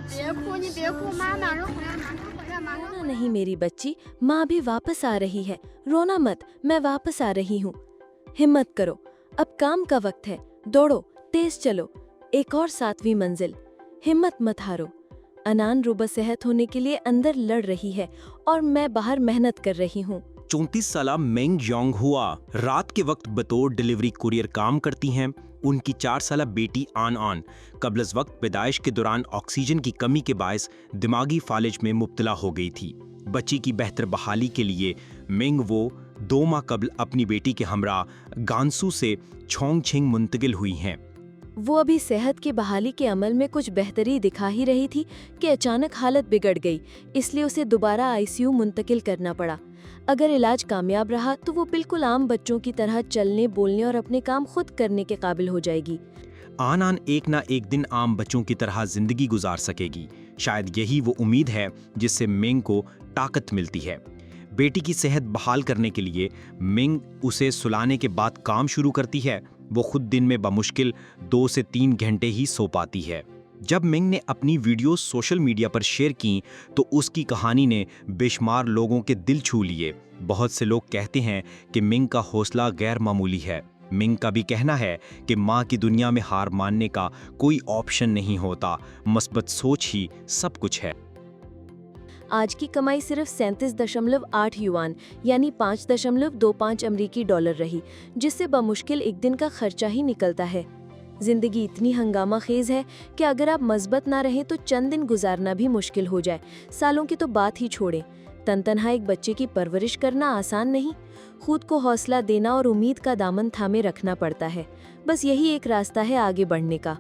别哭，你别哭，妈马上回来，马上回来，马上。 रोना नहीं मेरी बच्ची, माँ भी वापस आ रही है, रोना मत, मैं वापस आ रही हूँ। हिम्मत करो, अब काम का वक्त है, दौड़ो, तेज चलो, एक और 7वीं मंजिल, हिम्मत मत हारो। अनान रुबा सेहत होने के लिए अंदर लड़ रही है और मैं बाहर मेहनत कर रही हूँ। 34 साला मेंग योंग हुआ रात के वक्त बतौर डिलीवरी कुरियर काम करती हैं। उनकी 4 साला बेटी आन आन कब्लज़ वक्त पैदाइश के दौरान ऑक्सीजन की कमी के बायस दिमागी फालिज में मुब्तला हो गई थी। बच्ची की बेहतर बहाली के लिए मेंग वो 2 माह कबल अपनी बेटी के हमरा गांसू से छोंगछिंग मुंतकिल हुई हैं। वो अभी सेहत की बहाली के अमल में कुछ बेहतरी दिखा ही रही थी कि अचानक हालत बिगड़ गई, इसलिए उसे दोबारा आईसीयू मुंतकिल करना पड़ा। अगर इलाज कामयाब रहा तो वो बिल्कुल आम बच्चों की तरह चलने, बोलने और अपने काम खुद करने के काबिल हो जाएगी। आन आन एक ना एक दिन आम बच्चों की तरह जिंदगी गुजार सकेगी। शायद यही वो उम्मीद है जिससे मेंग को ताकत मिलती है। बेटी की सेहत बहाल करने के लिए मेंग उसे सुलाने के बाद काम शुरू करती है। वो खुद दिन में बमुश्किल 2 से 3 घंटे ही सो पाती है। जब मेंग ने अपनी वीडियो सोशल मीडिया पर शेयर की तो उसकी कहानी ने बेशुमार लोगों के दिल छू लिए। बहुत से लोग कहते हैं कि मेंग का हौसला गैर मामूली है। मेंग का भी कहना है कि माँ की दुनिया में हार मानने का कोई ऑप्शन नहीं होता, मस्बत सोच ही सब कुछ है। आज की कमाई सिर्फ 37.8 युआन यानी 5.25 अमरीकी डॉलर रही, जिससे बमुश्किल एक दिन का खर्चा ही निकलता है। जिंदगी इतनी हंगामा खेज है कि अगर आप मजबूत ना रहें तो चंद दिन गुजारना भी मुश्किल हो जाए, सालों की तो बात ही छोड़ें। तनतनहा एक बच्चे की परवरिश करना आसान नहीं, खुद को हौसला देना और उम्मीद का दामन थामे रखना पड़ता है। बस यही एक रास्ता है आगे बढ़ने का।